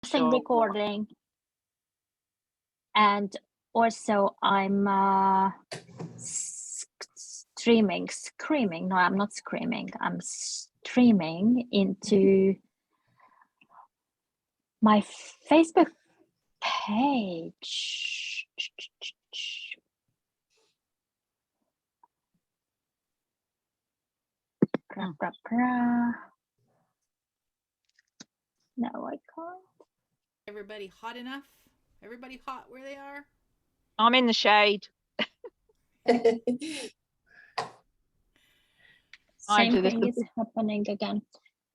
Sure. Recording, and also I'm screaming. No, I'm not screaming. I'm streaming into my Facebook page. No, I can't. Everybody hot enough? Everybody hot where they are? I'm in the shade. Same thing is happening again.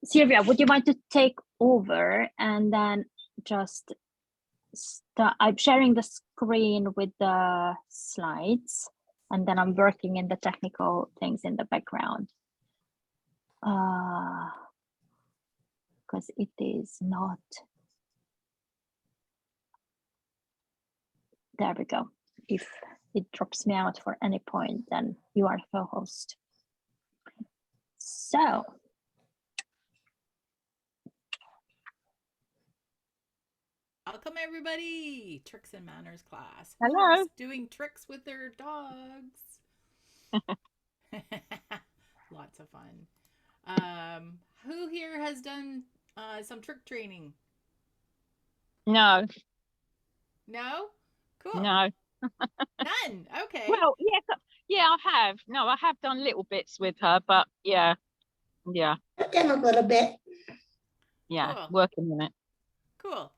Sylvia, would you mind to take over and then just start? I'm sharing the screen with the slides, and then I'm working in the technical things in the background. Because it is not. There we go. If it drops me out for any point, then you are co-host. So. Welcome everybody, Tricks and Manners class. Hello. Who's doing tricks with their dogs? Lots of fun. Who here has done some trick training? No. No? Cool. No. None. Okay. Well, yeah, I have. No, I have done little bits with her, but yeah. I've done a little bit. Yeah, cool. Working on it. Cool.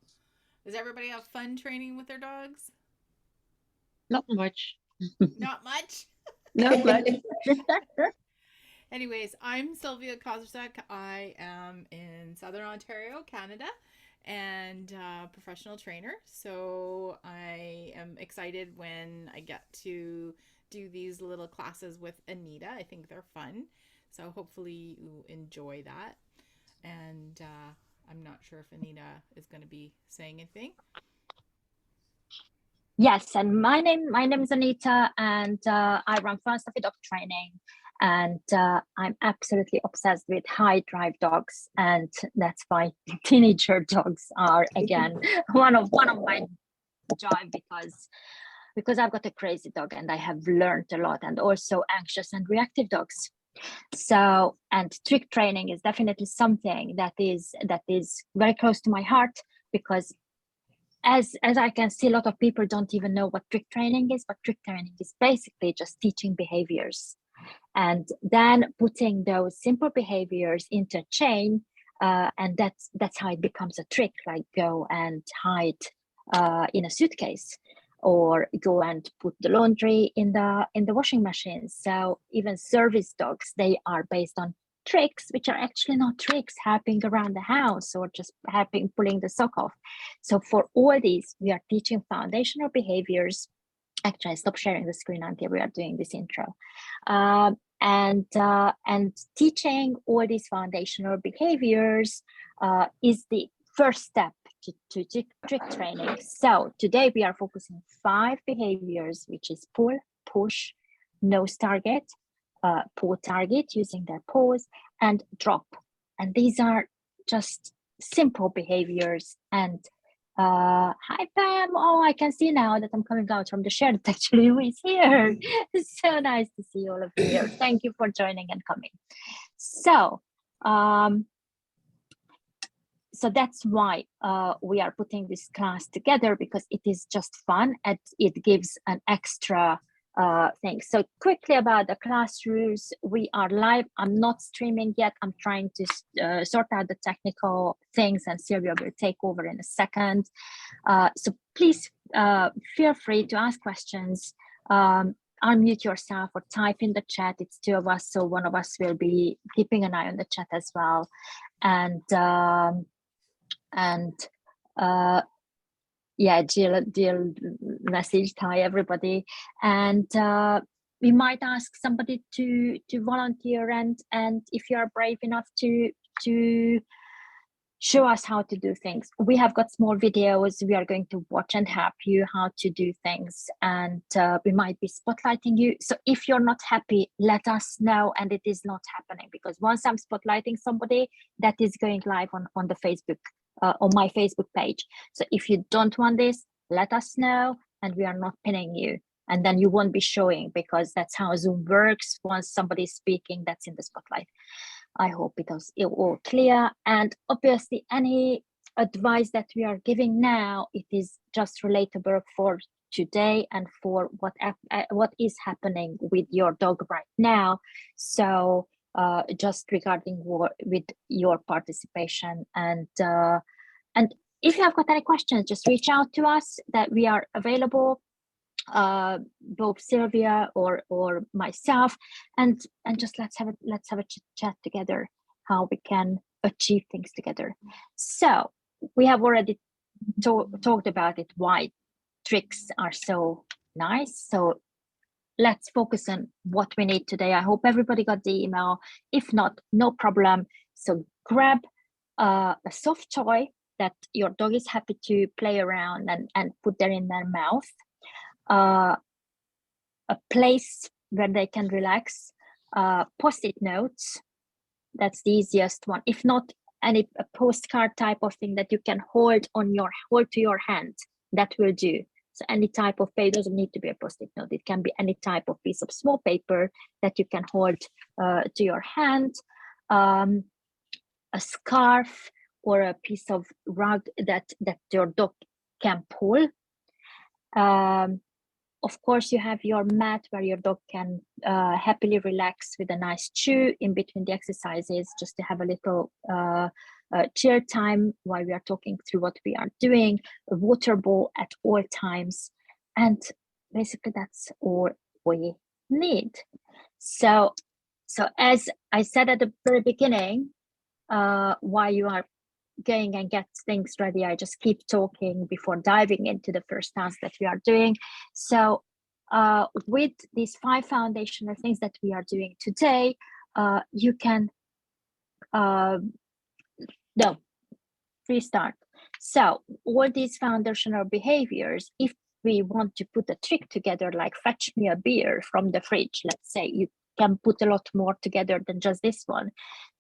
Does everybody have fun training with their dogs? Not much. Not much? Not much. Anyways, I'm Sylvia Kozarczak. I am in Southern Ontario, Canada, and professional trainer. So I am excited when I get to do these little classes with Anita. I think they're fun. So hopefully you enjoy that. And I'm not sure if Anita is going to be saying anything. Yes, and my name is Anita, and I run Fun Stuffy Dog Training, and I'm absolutely obsessed with high drive dogs, and that's why teenager dogs are again one of my drive, because I've got a crazy dog and I have learned a lot, and also anxious and reactive dogs. So, and trick training is definitely something that is very close to my heart, because as I can see, a lot of people don't even know what trick training is, but trick training is basically just teaching behaviors and then putting those simple behaviors into a chain, and that's how it becomes a trick, like go and hide in a suitcase, or go and put the laundry in the washing machine. So even service dogs, they are based on tricks, which are actually not tricks, helping around the house or just pulling the sock off. So for all these, we are teaching foundational behaviors. Actually, I stopped sharing the screen until we are doing this intro. And teaching all these foundational behaviors is the first step to trick training. So today we are focusing 5 behaviors, which is pull, push, nose target, paw target using their paws, and drop. And these are just simple behaviors. And hi Pam, oh, I can see now that I'm coming out from the shed actually who is here. It's so nice to see all of you here. Thank you for joining and coming. So so that's why we are putting this class together, because it is just fun and it gives an extra thing. So quickly about the class rules, we are live. I'm not streaming yet. I'm trying to sort out the technical things, and Sylvia will take over in a second. So please feel free to ask questions. Unmute yourself or type in the chat. It's 2 of us, so one of us will be keeping an eye on the chat as well. And yeah, Jill messaged hi everybody, and we might ask somebody to volunteer, and if you are brave enough to show us how to do things. We have got small videos we are going to watch and help you how to do things, and we might be spotlighting you. So if you're not happy, let us know, and it is not happening, because once I'm spotlighting somebody, that is going live on the Facebook on my Facebook page. So if you don't want this, let us know, and we are not pinning you. And then you won't be showing, because that's how Zoom works. Once somebody's speaking, that's in the spotlight. I hope it was all clear. And obviously, any advice that we are giving now, it is just relatable for today and for what is happening with your dog right now. So just regarding with your participation, and if you have got any questions, just reach out to us, that we are available, both Sylvia or myself, and just let's have a chat together, how we can achieve things together. So we have already talked about it, why tricks are so nice. So let's focus on what we need today. I hope everybody got the email. If not, no problem. So grab a soft toy that your dog is happy to play around and put there in their mouth. A place where they can relax. Post-it notes, that's the easiest one. If not, a postcard type of thing that you can hold to your hand, that will do. So any type of paper, doesn't need to be a post-it note. It can be any type of piece of small paper that you can hold to your hand. A scarf or a piece of rug that your dog can pull. Of course, you have your mat where your dog can happily relax with a nice chew in between the exercises, just to have a little chill time while we are talking through what we are doing. A water bowl at all times, and basically that's all we need. So as I said at the very beginning, while you are going and get things ready, I just keep talking before diving into the first task that we are doing. So with these 5 foundational things that we are doing today, you can restart. So all these foundational behaviors, if we want to put a trick together, like fetch me a beer from the fridge, let's say, you can put a lot more together than just this one.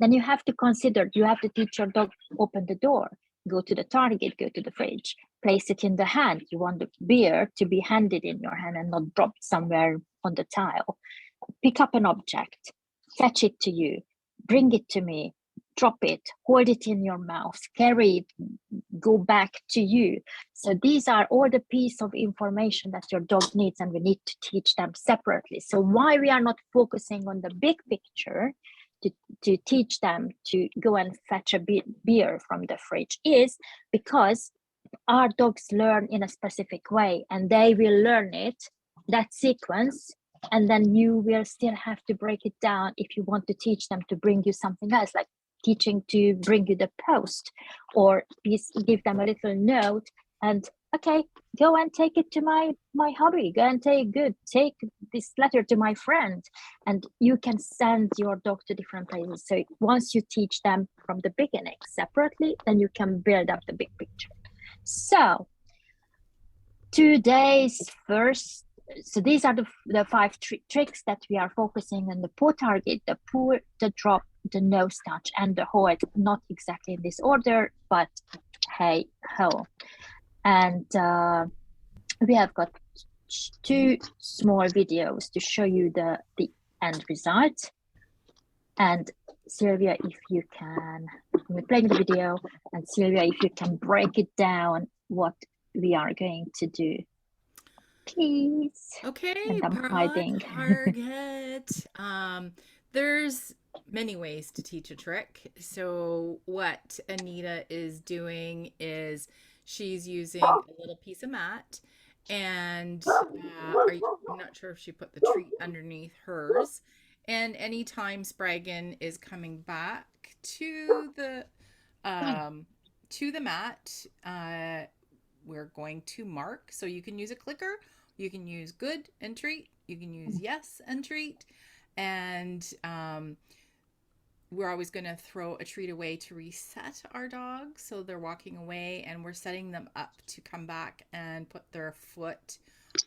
Then you have to consider, you have to teach your dog, open the door, go to the target, go to the fridge, place it in the hand. You want the beer to be handed in your hand and not dropped somewhere on the tile. Pick up an object, fetch it to you, bring it to me, drop it, hold it in your mouth, carry it, go back to you. So these are all the piece of information that your dog needs, and we need to teach them separately. So why we are not focusing on the big picture to teach them to go and fetch a beer from the fridge is because our dogs learn in a specific way, and they will learn it, that sequence, and then you will still have to break it down if you want to teach them to bring you something else, like teaching to bring you the post, or give them a little note and, okay, go and take it to my hubby, go and take this letter to my friend, and you can send your dog to different places. So once you teach them from the beginning separately, then you can build up the big picture. So today's first, so these are the 5 tricks that we are focusing on: the paw target, the pull, the drop, the nose touch, and the hold. Not exactly in this order, but hey ho. And we have got 2 small videos to show you the end result. And Sylvia, if you can, we're playing the video, and Sylvia, if you can break it down what we are going to do, please. Okay, And I'm hiding. target. There's many ways to teach a trick. So what Anita is doing is she's using a little piece of mat, and I'm not sure if she put the treat underneath hers. And anytime Spraggan is coming back to the mat, we're going to mark. So you can use a clicker, you can use good and treat, you can use yes and treat, and we're always going to throw a treat away to reset our dog. So they're walking away, and we're setting them up to come back and put their foot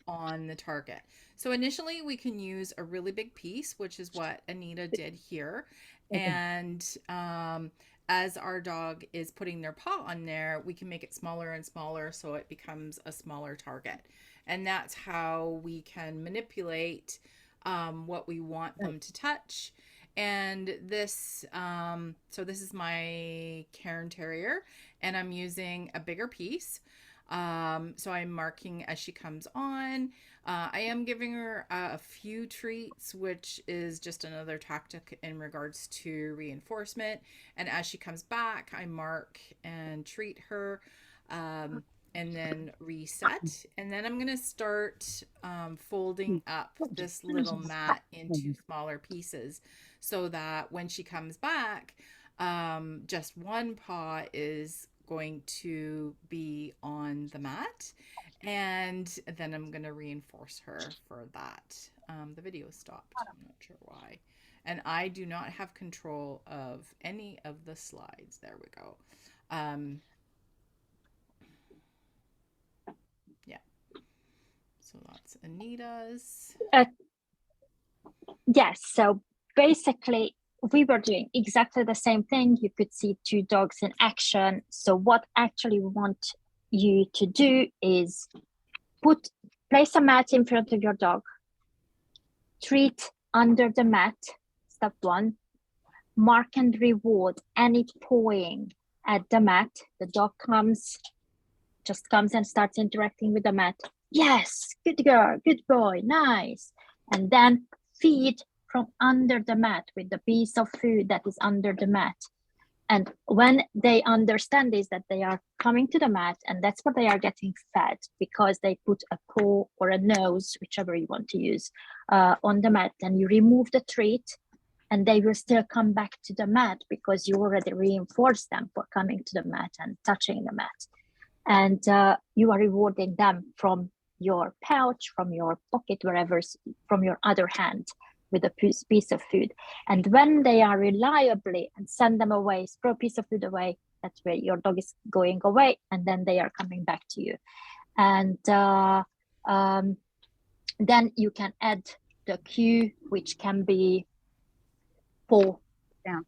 on the target. So initially we can use a really big piece, which is what Anita did here. And as our dog is putting their paw on there, we can make it smaller and smaller so it becomes a smaller target. And that's how we can manipulate what we want them to touch. And this, so this is my Cairn Terrier, and I'm using a bigger piece. So I'm marking as she comes on. I am giving her a few treats, which is just another tactic in regards to reinforcement. And as she comes back, I mark and treat her, and then reset. And then I'm going to start folding up this little mat into smaller pieces so that when she comes back, just one paw is going to be on the mat, and then I'm going to reinforce her for that. The video stopped. I'm not sure why. And I do not have control of any of the slides. There we go. Yeah. So that's Anita's. Yes, so basically we were doing exactly the same thing. You could see two dogs in action. So what actually we want you to do is place a mat in front of your dog, treat under the mat, step one, mark and reward any pawing at the mat. The dog just comes and starts interacting with the mat. Yes, good girl, good boy, nice. And then feed from under the mat with the piece of food that is under the mat. And when they understand this, that they are coming to the mat and that's what they are getting fed, because they put a paw or a nose, whichever you want to use, on the mat, and you remove the treat, and they will still come back to the mat because you already reinforced them for coming to the mat and touching the mat. And you are rewarding them from your pouch, from your pocket, wherever, from your other hand, with a piece of food. And when they are reliably, and send them away, throw a piece of food away, that's where your dog is going away, and then they are coming back to you. And then you can add the cue, which can be paw down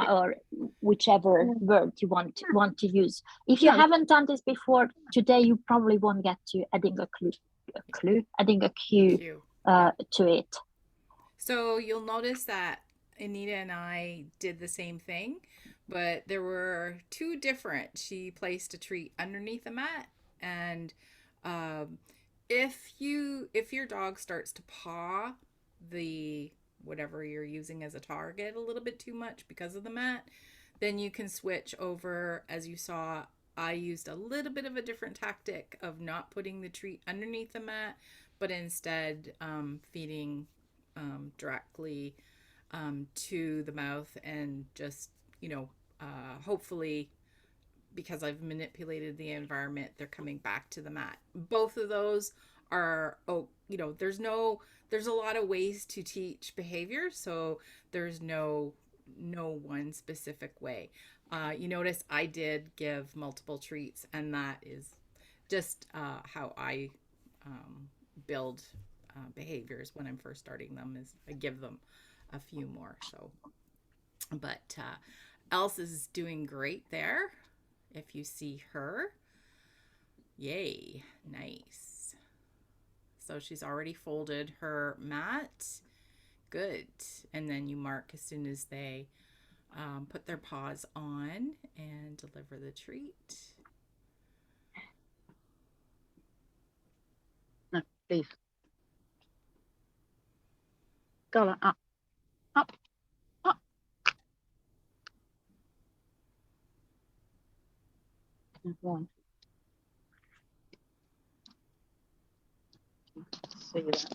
or whichever word you want to use. If you haven't done this before, today you probably won't get to adding a cue to it. So you'll notice that Anita and I did the same thing, but there were two different. She placed a treat underneath the mat, and if your dog starts to paw the whatever you're using as a target a little bit too much because of the mat, then you can switch over. As you saw, I used a little bit of a different tactic of not putting the treat underneath the mat, but instead feeding directly to the mouth, and just, hopefully, because I've manipulated the environment, they're coming back to the mat. Both of those are, there's a lot of ways to teach behavior, so there's no one specific way. You notice I did give multiple treats, and that is just how I build behaviors when I'm first starting them, is I give them a few more. So, but Elsa's doing great there. If you see her, yay, nice. So she's already folded her mat. Good. And then you mark as soon as they put their paws on and deliver the treat. No, please. Go up, up, up. One. See that.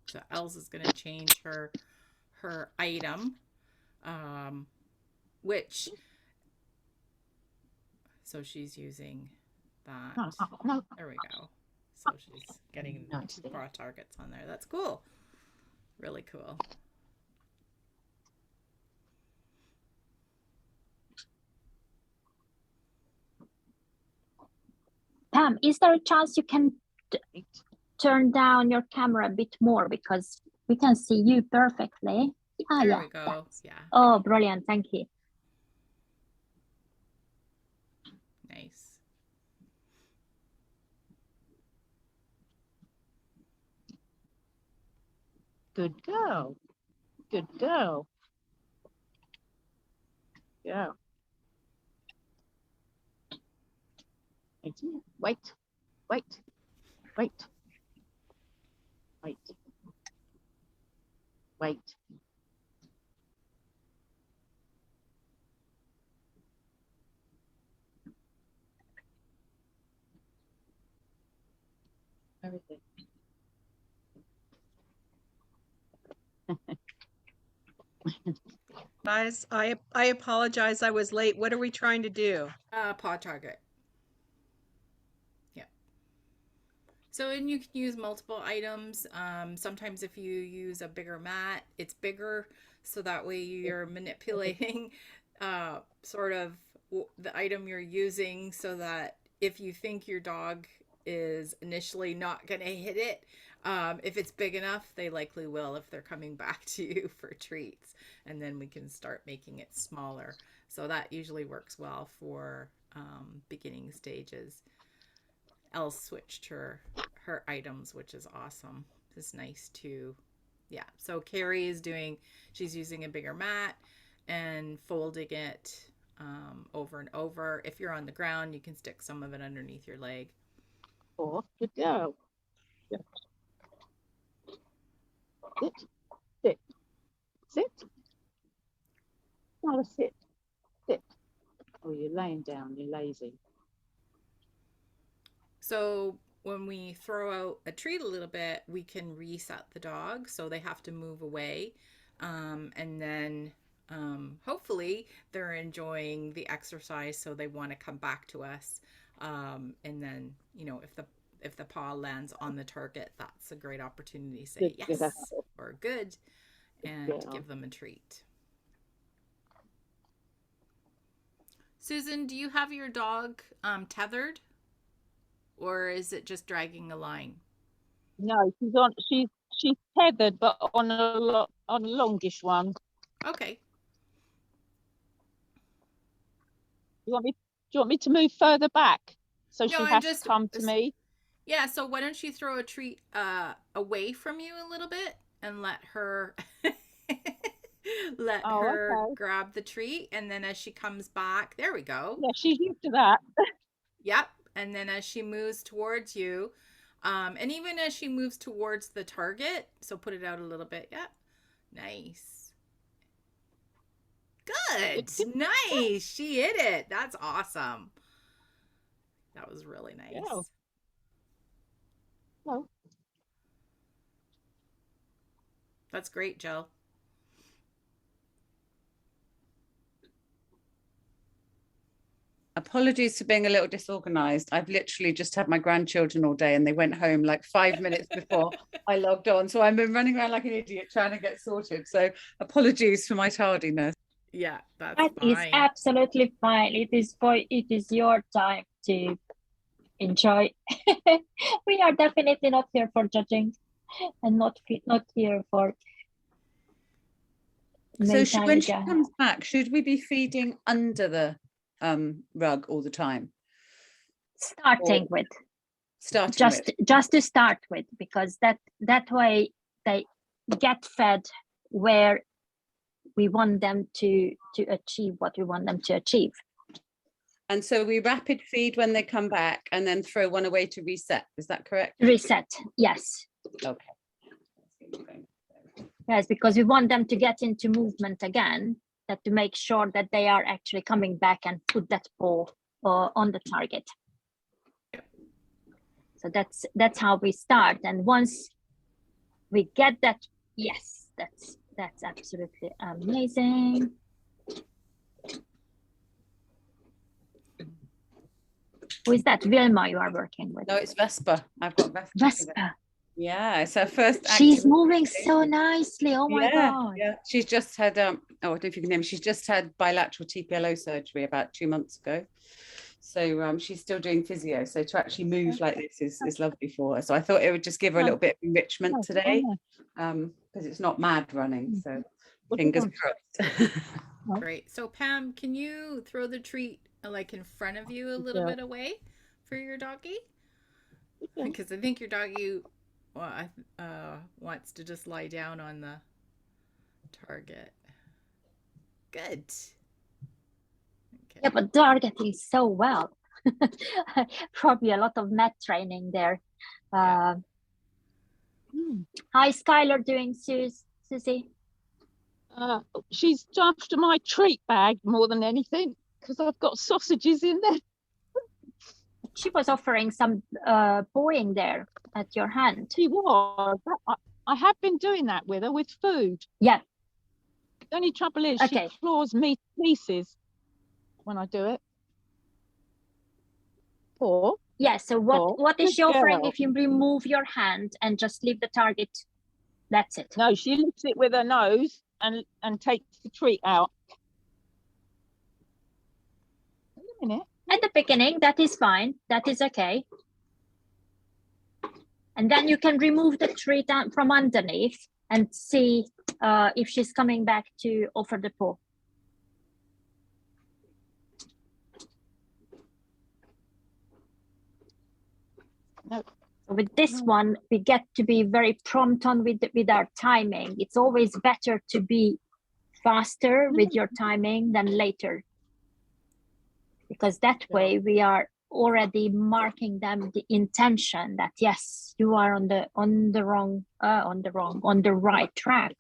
So Elsa's going to change her item, which, so she's using that. No. There we go. So she's getting 2 paw targets on there. That's cool. Really cool. Pam, is there a chance you can turn down your camera a bit more because we can see you perfectly. Ah, There yeah. we go. that's- Yeah, Oh, brilliant. Thank you. nice. Good girl. Good girl. Yeah. Wait, wait, wait, wait, wait, wait. Where is it? Guys, I apologize. I was late. What are we trying to do? Paw target. Yeah. So, and you can use multiple items. Sometimes if you use a bigger mat, it's bigger, so that way you're manipulating sort of the item you're using, so that if you think your dog is initially not going to hit it, if it's big enough, they likely will if they're coming back to you for treats, and then we can start making it smaller. So that usually works well for beginning stages. Elle switched her items, which is awesome. It's nice too. Yeah. So Carrie is she's using a bigger mat and folding it over and over. If you're on the ground, you can stick some of it underneath your leg. Oh, good girl. Good. Sit, sit, sit. No, sit, sit. Oh, you're laying down. You're lazy. So when we throw out a treat a little bit, we can reset the dog, so they have to move away, and then hopefully they're enjoying the exercise, so they want to come back to us. And then, you know, if the paw lands on the target, that's a great opportunity to say Good yes girl. or good, and Good girl. give them a treat. Susan, do you have your dog tethered? Or is it just dragging a line? No, she's tethered, but on a longish one. Okay. Do you want me to move further back so No, she has to come to me? Yeah, so why don't you throw a treat away from you a little bit and let her Okay. grab the treat, and then as she comes back, there we go. Yeah, she's used to that. Yep. And then as she moves towards you, and even as she moves towards the target, so put it out a little bit. Yep. Nice. Good. Nice. She hit it. That's awesome. That was really nice. Yeah. Well, That's great, Jill. Apologies for being a little disorganized. I've literally just had my grandchildren all day and they went home like 5 minutes before I logged on. So I've been running around like an idiot trying to get sorted. So apologies for my tardiness. Yeah, that's That is fine. absolutely fine. It is your time to enjoy. We are definitely not here for judging, and not here for. So when she maintaining comes back, should we be feeding under the rug all the time? starting with just to start with, because that way they get fed where we want them to achieve what we want them to achieve. And so we rapid feed when they come back and then throw one away to reset. Is that correct? Reset, yes. Okay. Yes, because we want them to get into movement again, that to make sure that they are actually coming back and put that ball on the target. So that's how we start. And once we get that, yes, that's absolutely amazing. Who is that? Vilma you are working with? No, it's Vespa. I've got Vespa. Vespa. Yeah, it's her first. She's moving so nicely. Oh my God. Yeah. She's just had I don't know if you can name it. She's just had bilateral TPLO surgery about 2 months ago. So she's still doing physio. So to actually move like this is lovely for her. So I thought it would just give her a little bit of enrichment today, because it's not mad running. So fingers crossed. Great. So Pam, can you throw the treat like in front of you a little bit away for your doggy? Because I think your doggy wants to just lie down on the target. Good. Okay. Yeah, but targeting so well. Probably a lot of mat training there. Hi, Skylar doing, Susie? She's after my treat bag more than anything because I've got sausages in there. She was offering some bowing there at your hand. She was. I have been doing that with her with food. Yeah. The only trouble is she claws me to pieces when I do it. Yeah, so what is she offering if you remove your hand and just leave the target? That's it. No, she licks it with her nose and takes the treat out. Wait a minute. At the beginning, that is fine. That is okay. And then you can remove the treat from underneath and see if she's coming back to offer the paw. No. With this one, we get to be very prompt on with our timing. It's always better to be faster with your timing than later, because that way we are already marking them the intention that yes, you are on the right track.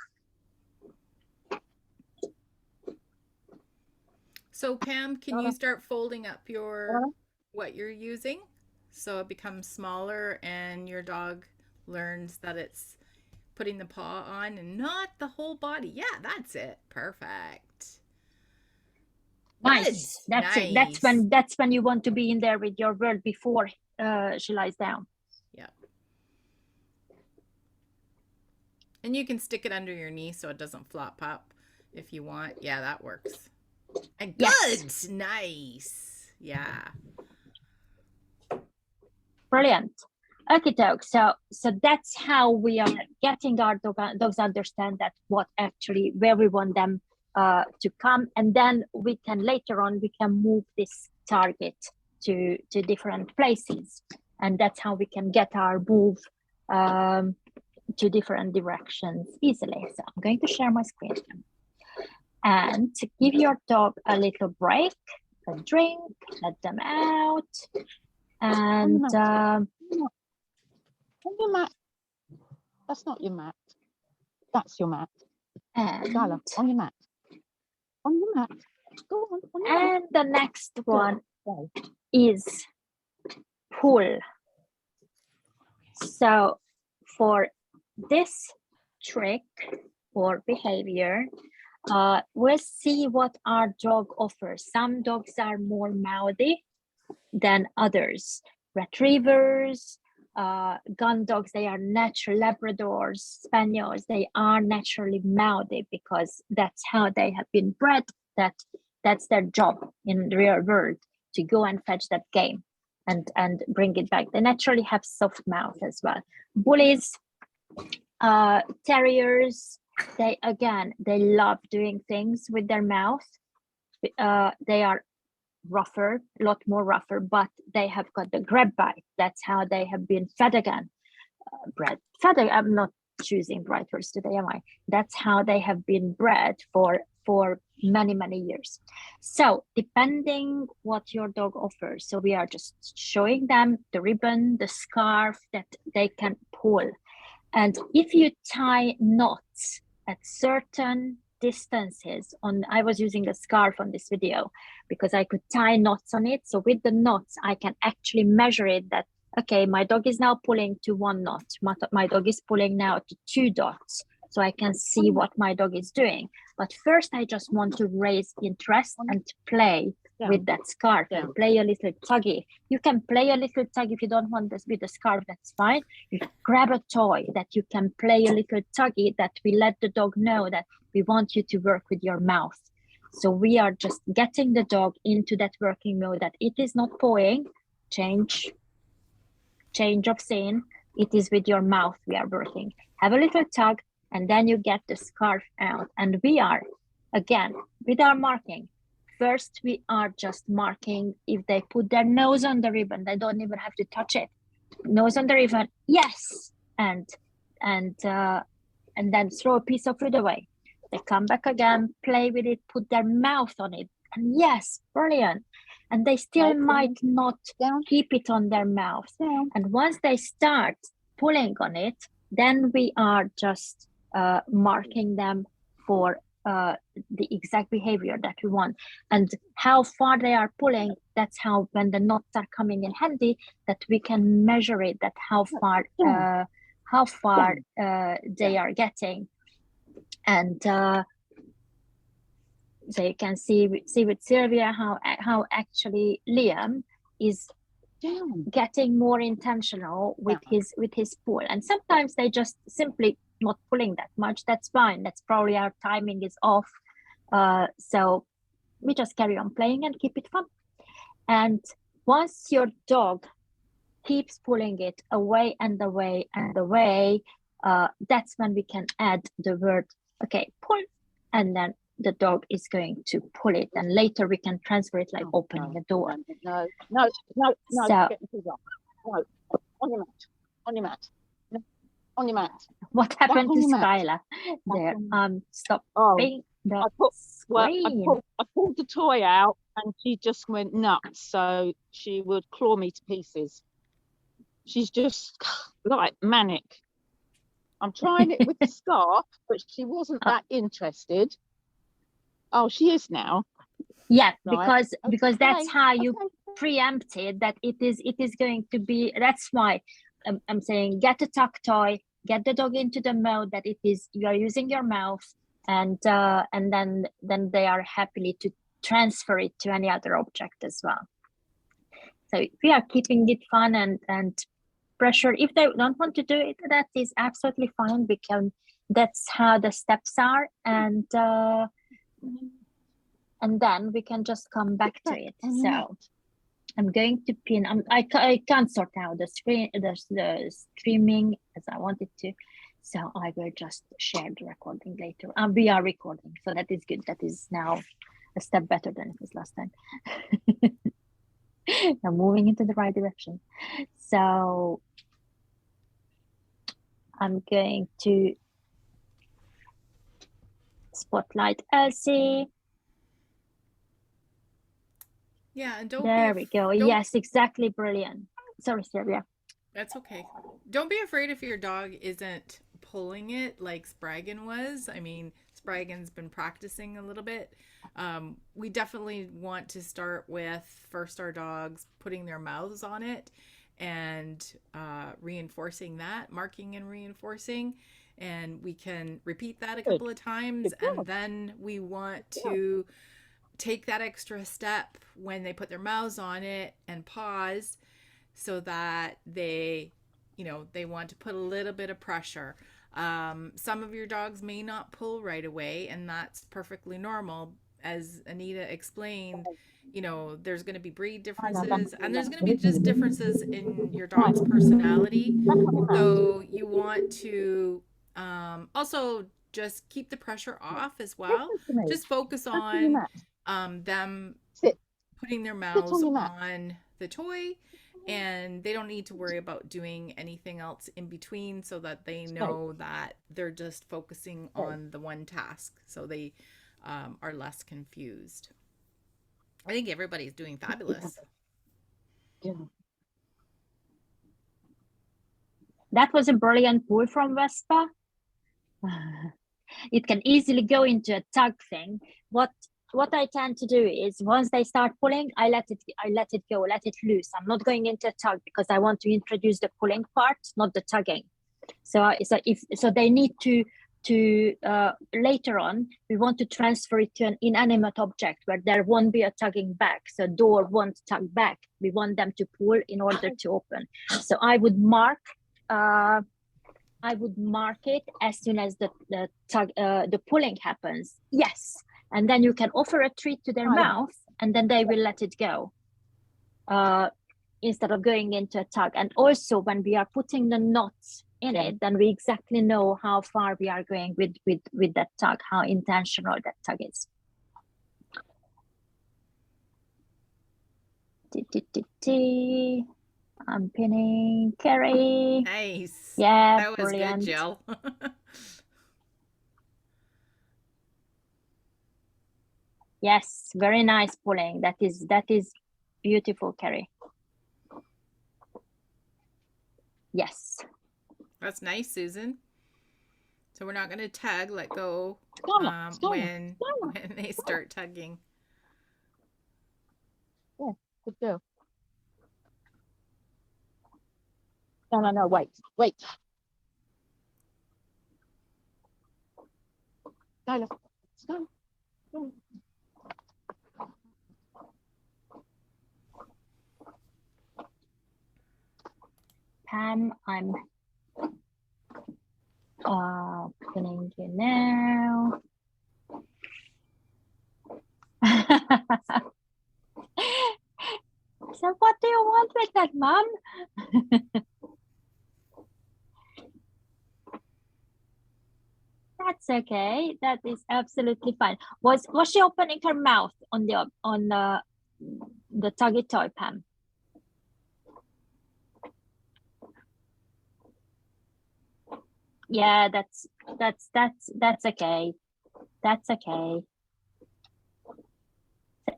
So Pam, can you start folding up your what you're using so it becomes smaller and your dog learns that it's putting the paw on and not the whole body? Yeah, that's it. Perfect. Nice. That's it. That's when you want to be in there with your bird before she lies down. Yeah. And you can stick it under your knee so it doesn't flop up if you want. Yeah, that works. And good. Yes. Nice. Yeah. Brilliant. Okay, dogs. So that's how we are getting our dogs understand that where we want them to come, and then we can later on move this target to different places, and that's how we can get our move to different directions easily. So I'm going to share my screen and to give your dog a little break, a drink, let them out, and on your mat. That's not your mat. That's your mat. And Skylar, on your mat. On your mat. Go on your mat. And the next one is pull. So for this trick or behavior, we'll see what our dog offers. Some dogs are more mouthy than others. Retrievers, gun dogs, they are natural Labradors, Spaniels, they are naturally mouthy because that's how they have been bred. That's their job in the real world, to go and fetch that game and bring it back. They naturally have soft mouth as well. Bullies, terriers, they love doing things with their mouth. They are rougher, a lot more rougher, but they have got the grab bite. That's how they have been fed again. I'm not choosing right words today, am I? That's how they have been bred for many years. So depending what your dog offers, so we are just showing them the ribbon, the scarf that they can pull. And if you tie knots at certain distances I was using a scarf on this video because I could tie knots on it. So with the knots, I can actually measure it that, okay, my dog is now pulling to 1 knot. My dog is pulling now to 2 dots. So I can see what my dog is doing. But first, I just want to raise interest and play with that scarf and play a little tuggy. You can play a little tug if you don't want this with the scarf, that's fine. You grab a toy that you can play a little tuggy that we let the dog know that we want you to work with your mouth. So we are just getting the dog into that working mode, that it is not pawing, change of scene. It is with your mouth we are working. Have a little tug, and then you get the scarf out. And we are, again, with our marking. First, we are just marking if they put their nose on the ribbon. They don't even have to touch it. Nose on the ribbon, yes. And then throw a piece of food away. They come back again, play with it, put their mouth on it. And yes, brilliant. And they still might not keep it on their mouth. And once they start pulling on it, then we are just marking them for the exact behavior that we want. And how far they are pulling, that's how, when the knots are coming in handy, that we can measure it, that how far they are getting. And so you can see with Sylvia how actually Liam is getting more intentional with his pull. And sometimes they just simply not pulling that much. That's fine. That's probably our timing is off. So we just carry on playing and keep it fun. And once your dog keeps pulling it away and away and away, that's when we can add the word, okay, pull, and then the dog is going to pull it, and later we can transfer it like opening a door. No. So, on your mat. No, on your mat. what happened on to your mat. Skylar there? Stop being the screen. I pulled the toy out and she just went nuts. So she would claw me to pieces. She's just like manic. I'm trying it with the scarf, but she wasn't that interested. Oh, she is now. Yeah, Right. because that's how you preempted that it is going to be. That's why I'm saying get a tuck toy, get the dog into the mode that it is you are using your mouth, and then they are happily to transfer it to any other object as well. So we are keeping it fun and pressure. If they don't want to do it, that is absolutely fine. That's how the steps are, and then we can just come back to it. So I'm going to pin. I can't sort out the screen, the streaming as I wanted to, so I will just share the recording later. We are recording, so that is good. That is now a step better than it was last time. Now moving into the right direction. So I'm going to spotlight Elsie. Yeah, and don't there we go. Yes, exactly. Brilliant. Sorry, Sylvia. That's okay. Don't be afraid if your dog isn't pulling it like Spraggan was. I mean, Spraggan's been practicing a little bit. We definitely want to start with first our dogs putting their mouths on it and reinforcing that, marking and reinforcing. And we can repeat that a couple of times. And then we want to take that extra step when they put their mouths on it and pause, so that they want to put a little bit of pressure. Some of your dogs may not pull right away, and that's perfectly normal. As Anita explained, there's going to be breed differences, and there's going to be just differences in your dog's personality. So you want to also just keep the pressure off as well. Just focus on them putting their mouths on the toy, and they don't need to worry about doing anything else in between, so that they know that they're just focusing on the one task, so they are less confused. I think everybody's doing fabulous. Yeah. That was a brilliant pull from Vespa. It can easily go into a tug thing. What I tend to do is once they start pulling, I let it go, let it loose. I'm not going into a tug because I want to introduce the pulling part, not the tugging. So they need to later on, we want to transfer it to an inanimate object where there won't be a tugging back. So door won't tug back. We want them to pull in order to open. So I would mark it as soon as the pulling happens. Yes. and then you can offer a treat to their Right. mouth, and then they will let it go, instead of going into a tug. And also when we are putting the knots in it, then we exactly know how far we are going with that tug, how intentional that tug is. I'm pinning Kerry. Nice. Yeah, That was brilliant. good, Jill. Yes, very nice pulling. That is beautiful, Kerry. Yes. That's nice, Susan. So we're not going to tug, let go when they start tugging. Yeah, good girl. No, wait. Skylar, go. Pam, I'm pinning you now. So what do you want with that, Mom? That's okay. That is absolutely fine. Was she opening her mouth on the tuggy toy, Pam? Yeah, that's okay. That's okay.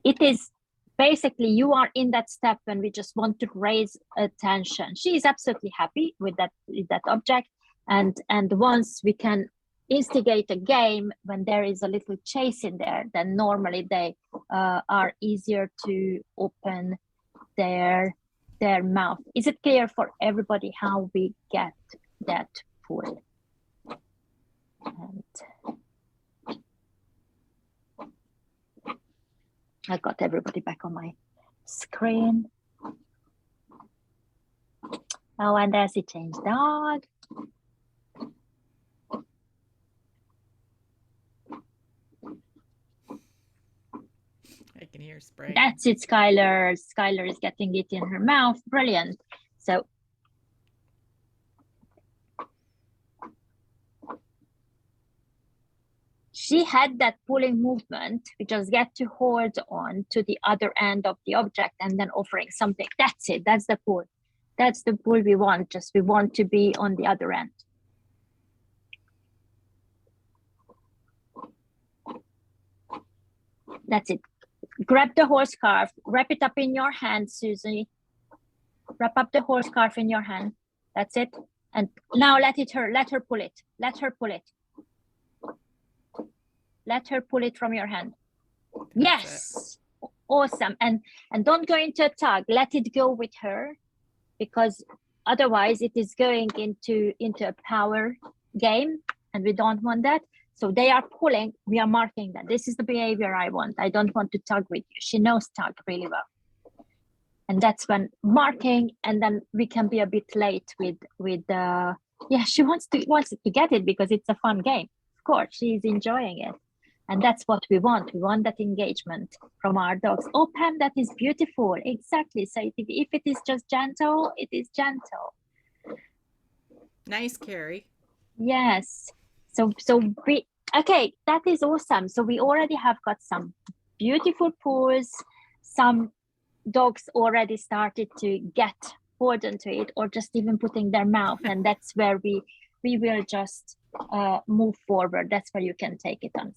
It is basically, you are in that step when we just want to raise attention. She is absolutely happy with that object, and once we can instigate a game when there is a little chase in there, then normally they are easier to open their mouth. Is it clear for everybody how we get that pull? And I got everybody back on my screen. Oh, and there's a change dog. I can hear spraying. That's it, Skylar. Skylar is getting it in her mouth. Brilliant. So she had that pulling movement. We just get to hold on to the other end of the object and then offering something. That's it. That's the pull. That's the pull we want. Just we want to be on the other end. That's it. Grab the horse scarf. Wrap it up in your hand, Susie. Wrap up the horse scarf in your hand. That's it. And now let her pull it. Let her pull it. Let her pull it from your hand. Yes. Awesome. And don't go into a tug. Let it go with her, because otherwise it is going into a power game, and we don't want that. So they are pulling, we are marking that. This is the behavior I want. I don't want to tug with you. She knows tug really well. And that's when marking, and then we can be a bit late with yeah, she wants to get it because it's a fun game. Of course, she's enjoying it. And that's what we want. We want that engagement from our dogs. Oh, Pam, that is beautiful. Exactly. So if it is just gentle, it is gentle. Nice, Carrie. Yes. So we, okay, that is awesome. So we already have got some beautiful pulls. Some dogs already started to get hold onto it, or just even putting their mouth. And that's where we will just move forward. That's where you can take it on.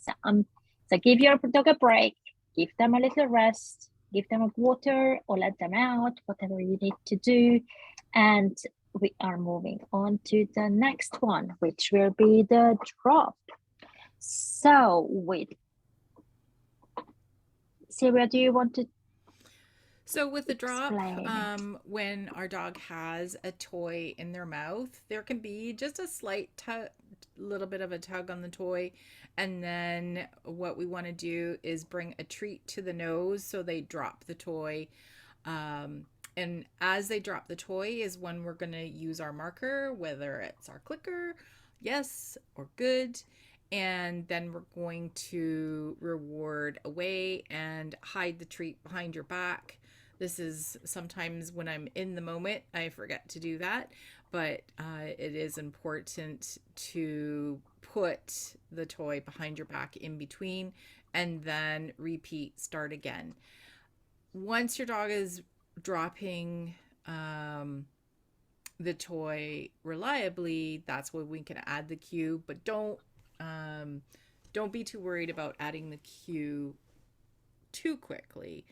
So give your dog a break, give them a little rest, give them a water or let them out, whatever you need to do. And we are moving on to the next one, which will be the drop. So with Syria, do you want to? So with the drop, Explain. when our dog has a toy in their mouth, there can be just a slight little bit of a tug on the toy. And then what we want to do is bring a treat to the nose so they drop the toy. And as they drop the toy is when we're going to use our marker, whether it's our clicker, yes or good. And then we're going to reward away and hide the treat behind your back. This is sometimes when I'm in the moment, I forget to do that, but it is important to put the toy behind your back in between and then repeat, start again. Once your dog is dropping the toy reliably, that's when we can add the cue, but don't be too worried about adding the cue too quickly.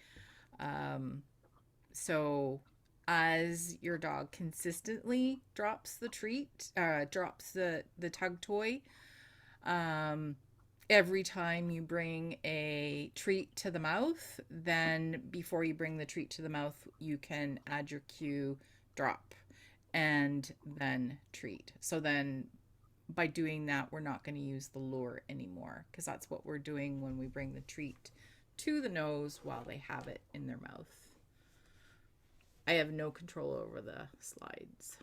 So as your dog consistently drops the treat, drops the tug toy, every time you bring a treat to the mouth, then before you bring the treat to the mouth, you can add your cue, drop, and then treat. So then by doing that, we're not going to use the lure anymore, because that's what we're doing when we bring the treat to the nose while they have it in their mouth. I have no control over the slides,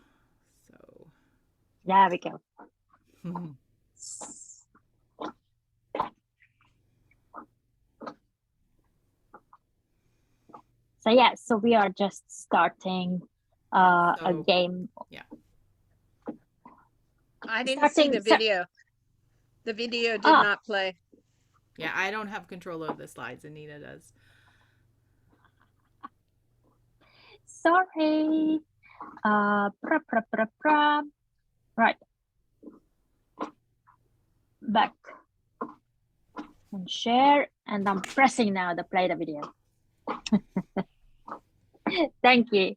so There we go. So yeah, so we are just starting a game. Yeah. I didn't see the video. The video did not play. Yeah, I don't have control of the slides. Anita does. Sorry. Right. Back. And share. And I'm pressing now to play the video. Thank you.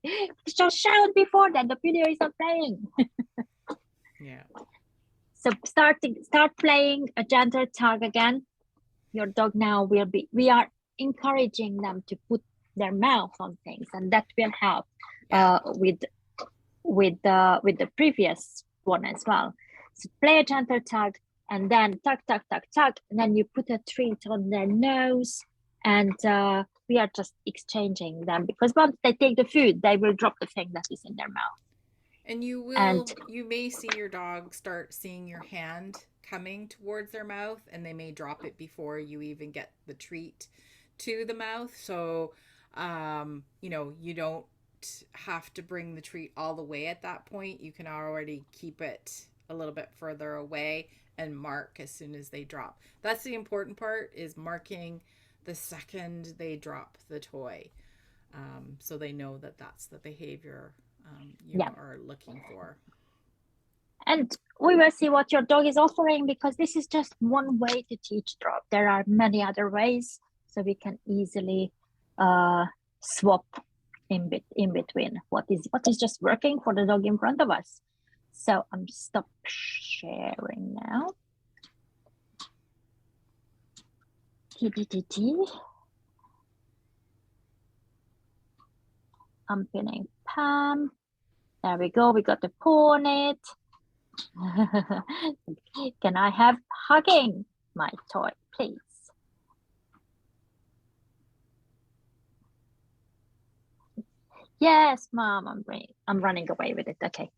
Just shout before that the video is not playing. Yeah. So start playing a gentle tug again. Your dog now will be, we are encouraging them to put their mouth on things, and that will help with the previous one as well. So play a gentle tug and then tug, tug, tug, tug, and then you put a treat on their nose, and we are just exchanging them, because once they take the food, they will drop the thing that is in their mouth. And you may see your dog start seeing your hand coming towards their mouth, and they may drop it before you even get the treat to the mouth. So, you don't have to bring the treat all the way at that point. You can already keep it a little bit further away and mark as soon as they drop. That's the important part, is marking the second they drop the toy. So they know that that's the behavior you are looking for. And we will see what your dog is offering, because this is just one way to teach drop. There are many other ways, so we can easily swap in between what is just working for the dog in front of us. So I'm stop sharing now. I'm pinning Pam. There we go. We got the paw on it. Can I have hugging my toy, please? Yes, Mom. I'm running away with it. Okay.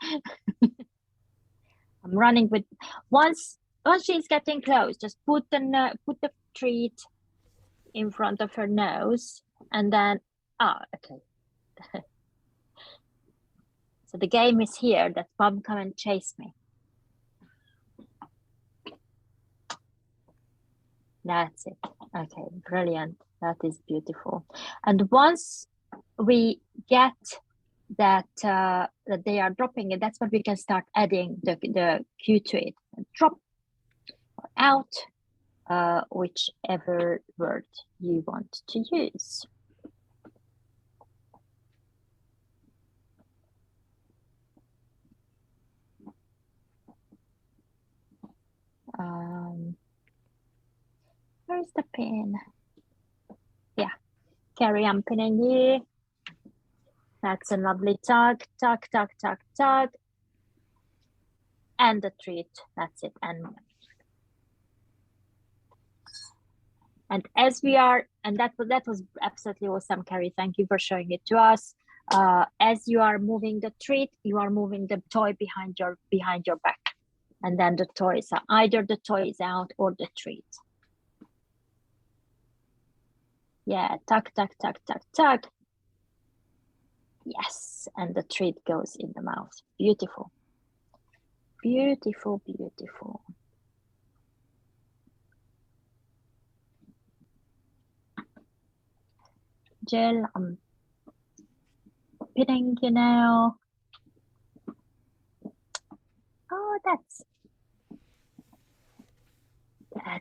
I'm running with once she's getting close. Just put the treat in front of her nose, and then okay. So the game is here that Mom come and chase me. That's it. Okay, brilliant. That is beautiful. And once we get that that they are dropping it, that's when we can start adding the cue to it. Drop or out, whichever word you want to use. Where's the pin? Yeah, Carrie, I'm pinning you. That's a lovely tug, tug, tug, tug, tug. And the treat, that's it. And as we are, and that was absolutely awesome, Carrie. Thank you for showing it to us. As you are moving the treat, you are moving the toy behind your back And then the toys are either the toy is out or the treat. Yeah, tuck, tuck, tuck, tuck, tuck. Yes, and the treat goes in the mouth. Beautiful. Beautiful, beautiful. Jill, I'm pinning you now. Oh, that's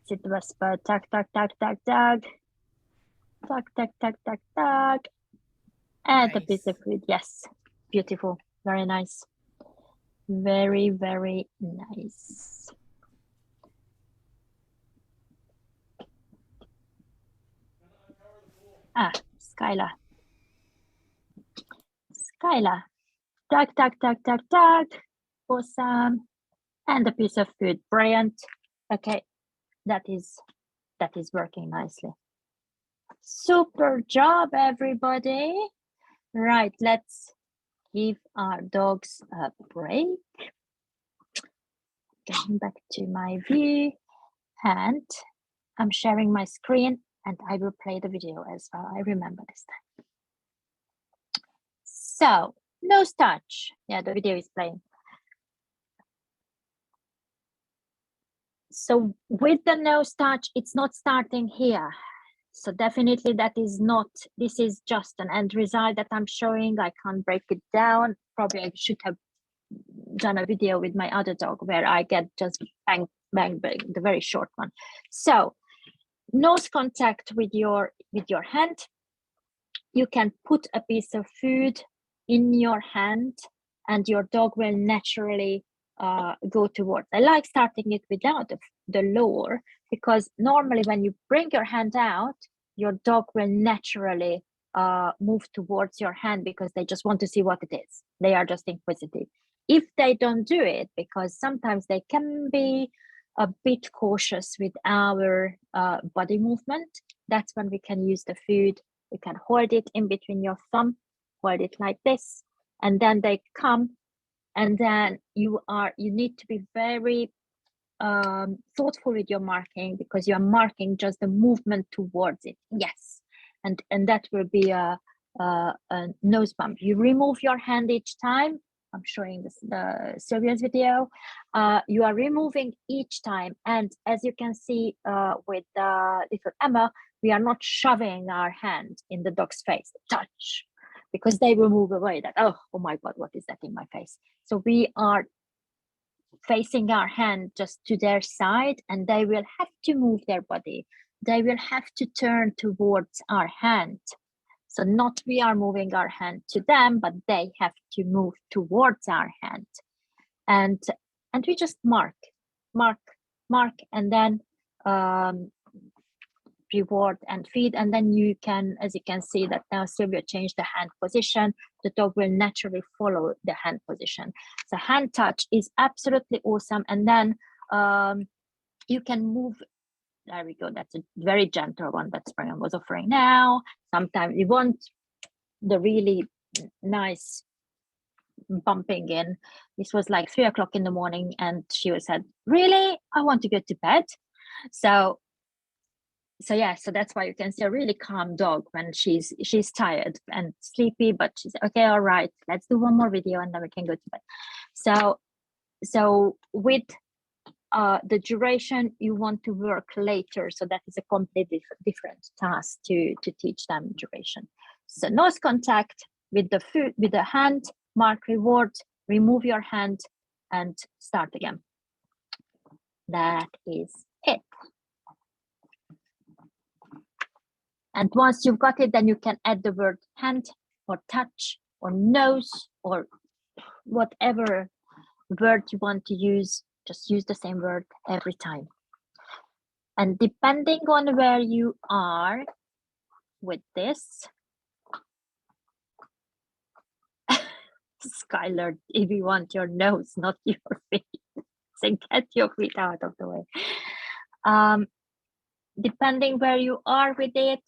it, Whisper. Tuck, tuck, tuck, tuck, tuck. Tuck, tuck, tuck, tuck, tuck. And a piece of food. Yes, beautiful. Very nice. Very, very nice. Ah, Skylar. Skylar. Tuck, tuck, tuck, tuck, tuck. Awesome. And a piece of food. Brilliant. Okay, that is working nicely. Super job, everybody. Right, let's give our dogs a break. Getting back to my view, and I'm sharing my screen, and I will play the video as well. I remember this time. So, nose touch. Yeah, the video is playing. So with the nose touch, it's not starting here. So definitely that is not, this is just an end result that I'm showing. I can't break it down. Probably I should have done a video with my other dog where I get just bang, bang, bang, the very short one. So nose contact with your hand. You can put a piece of food in your hand and your dog will naturally go towards. I like starting it without the lower, because normally when you bring your hand out, your dog will naturally move towards your hand because they just want to see what it is. They are just inquisitive. If they don't do it, because sometimes they can be a bit cautious with our body movement, that's when we can use the food. You can hold it in between your thumb, hold it like this, and then they come. And then you need to be very thoughtful with your marking, because you are marking just the movement towards it. Yes, and that will be a nose bump. You remove your hand each time. I'm showing this, the Sylvia's video. You are removing each time, and as you can see with little Emma, we are not shoving our hand in the dog's face. Touch. Because they will move away, that, oh my God, what is that in my face? So we are facing our hand just to their side, and they will have to move their body. They will have to turn towards our hand. So not we are moving our hand to them, but they have to move towards our hand. And we just mark, and then reward and feed, and then you can, as you can see that now Sylvia changed the hand position, the dog will naturally follow the hand position. So hand touch is absolutely awesome. And then you can move, there we go, that's a very gentle one that Springham was offering now. Sometimes you want the really nice bumping in. This was like 3 o'clock in the morning and she said, really, I want to go to bed. So yeah, so that's why you can see a really calm dog when she's tired and sleepy, but she's okay, all right, let's do one more video and then we can go to bed. So with the duration, you want to work later, so that is a completely different task to teach them duration. So nose contact with the food, with the hand, mark reward, remove your hand and start again. That is it. And once you've got it, then you can add the word hand or touch or nose or whatever word you want to use. Just use the same word every time. And depending on where you are with this, Skylar, if you want your nose, not your feet, so get your feet out of the way. Depending where you are with it,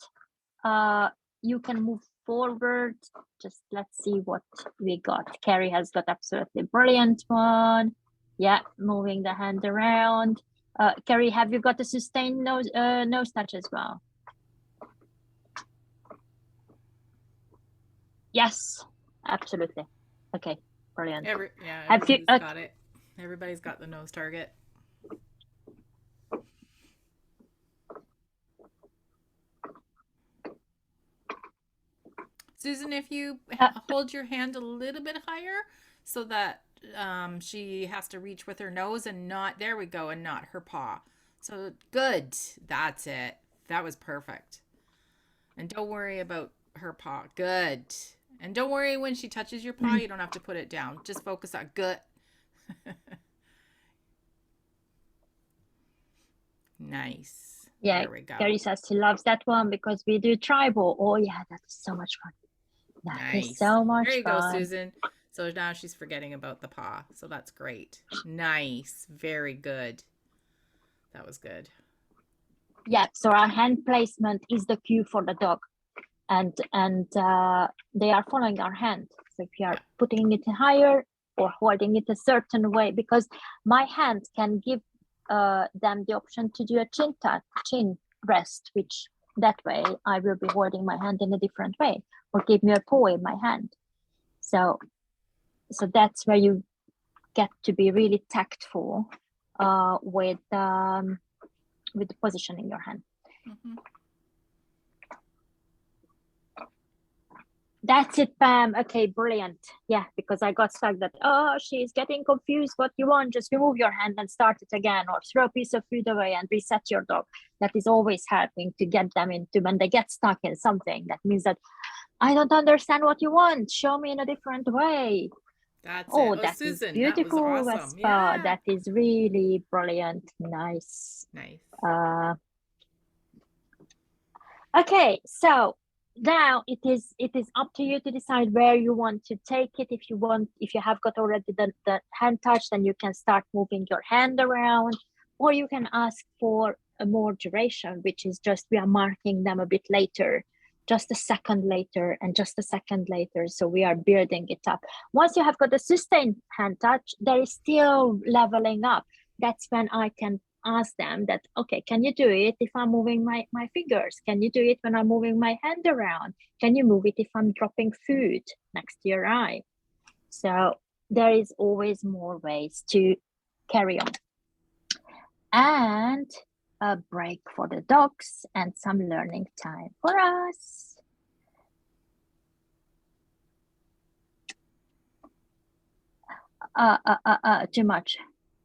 you can move forward. Just let's see what we got. Carrie has got absolutely brilliant one. Yeah, moving the hand around. Carrie, have you got a sustained nose touch as well? Yes, absolutely. Okay, brilliant. Yeah, Have you, everybody's got it. Everybody's got the nose target. Susan, if you hold your hand a little bit higher so that she has to reach with her nose and not, there we go, and not her paw. So good. That's it. That was perfect. And don't worry about her paw. Good. And don't worry when she touches your paw, you don't have to put it down. Just focus on good. Nice. Yeah, there we go. Carrie says she loves that one because we do tribal. Oh yeah, that is so much fun. That is Nice. so much There you fun. go, Susan. So now she's forgetting about the paw. So that's great. Nice. Very good. That was good. Yeah, so our hand placement is the cue for the dog. And they are following our hand. So if you are putting it higher or holding it a certain way, because my hand can give them the option to do a chin rest, which that way I will be holding my hand in a different way, or give me a paw in my hand. So that's where you get to be really tactful with the position in your hand. Mm-hmm. That's it, Pam. Okay, brilliant. Yeah, because I got stuck that, oh, she's getting confused. What you want? Just remove your hand and start it again, or throw a piece of food away and reset your dog. That is always helping to get them into, when they get stuck in something, that means that I don't understand what you want. Show me in a different way. That's oh, it. Oh, that Susan, is beautiful, that was awesome. Vespa. Yeah. That is really brilliant. Nice. Okay, so now it is up to you to decide where you want to take it. If you have got already the hand touch, then you can start moving your hand around, or you can ask for a more duration, which is just we are marking them a bit later, just a second later and just a second later. So we are building it up. Once you have got a sustained hand touch, there is still leveling up. That's when I can ask them that, okay, can you do it if I'm moving my fingers? Can you do it when I'm moving my hand around? Can you move it if I'm dropping food next to your eye? So there is always more ways to carry on. And a break for the dogs and some learning time for us. Too much.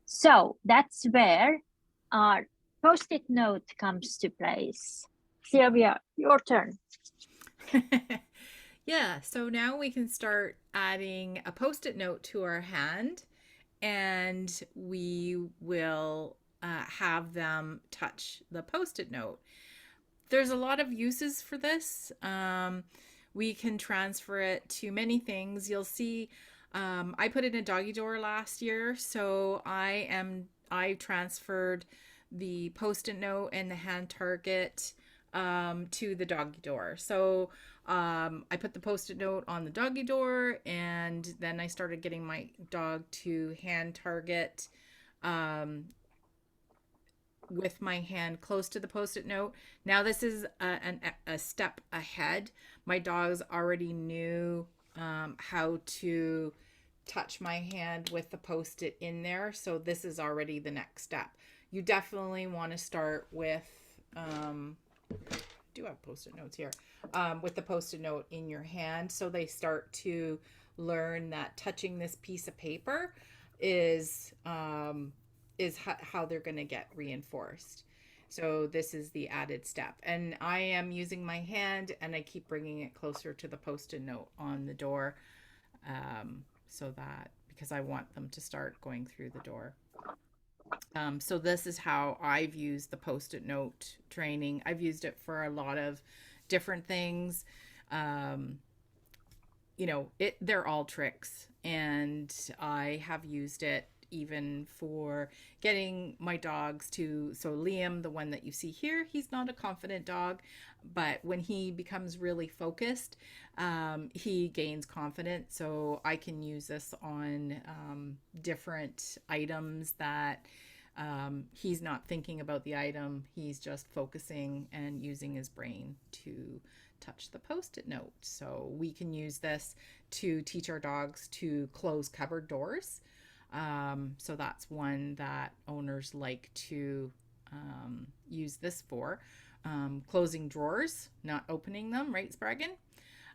So that's where our post-it note comes to place. Sylvia, your turn. Yeah, so now we can start adding a post-it note to our hand, and we will have them touch the post-it note. There's a lot of uses for this. We can transfer it to many things. You'll see I put in a doggy door last year, so I transferred the post-it note and the hand target to the doggy door. So I put the post-it note on the doggy door, and then I started getting my dog to hand target with my hand close to the post-it note. Now this is a step ahead. My dogs already knew how to touch my hand with the post-it in there, so this is already the next step. You definitely want to start with do have post-it notes here, with the post-it note in your hand, so they start to learn that touching this piece of paper is how they're going to get reinforced. So this is the added step, and I am using my hand and I keep bringing it closer to the post-it note on the door, so that, because I want them to start going through the door. So this is how I've used the post-it note training. I've used it for a lot of different things. You know, they're all tricks, and I have used it even for getting my dogs to, so Liam, the one that you see here, he's not a confident dog, but when he becomes really focused, he gains confidence. So I can use this on different items that he's not thinking about the item, he's just focusing and using his brain to touch the post-it note. So we can use this to teach our dogs to close cupboard doors. So that's one that owners like to use this for. Closing drawers, not opening them, right, Spraggin?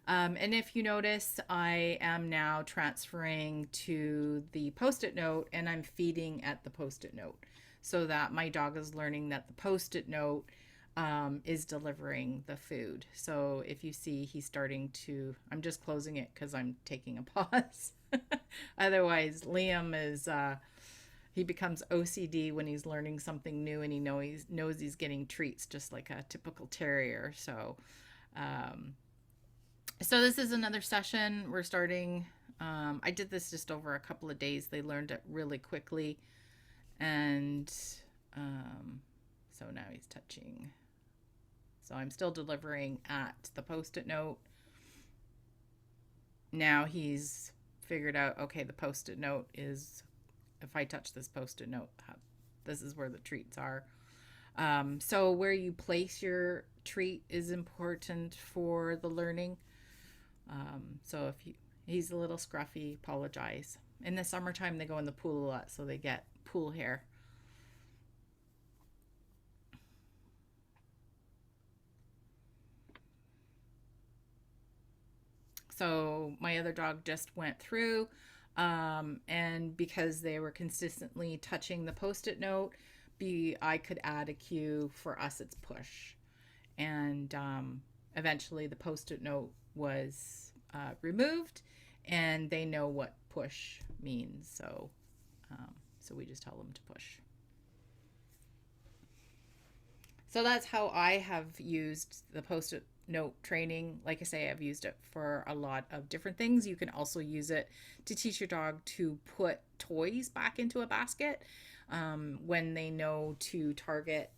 And if you notice, I am now transferring to the post-it note, and I'm feeding at the post-it note so that my dog is learning that the post-it note is delivering the food. So if you see he's starting to, I'm just closing it because I'm taking a pause. Otherwise, Liam is, he becomes OCD when he's learning something new, and he knows he's getting treats just like a typical terrier. So, so this is another session. We're starting, I did this just over a couple of days. They learned it really quickly. And so now he's touching. So I'm still delivering at the post-it note. Now he's figured out, okay, the post-it note is, if I touch this post-it note, this is where the treats are. So where you place your treat is important for the learning. So if he's a little scruffy, apologize. In the summertime, they go in the pool a lot, so they get pool hair. So my other dog just went through, and because they were consistently touching the post-it note, I could add a cue. For us, it's push. And eventually the post-it note was removed, and they know what push means. So, so we just tell them to push. So that's how I have used the post-it note training. Like I say, I've used it for a lot of different things. You can also use it to teach your dog to put toys back into a basket when they know to target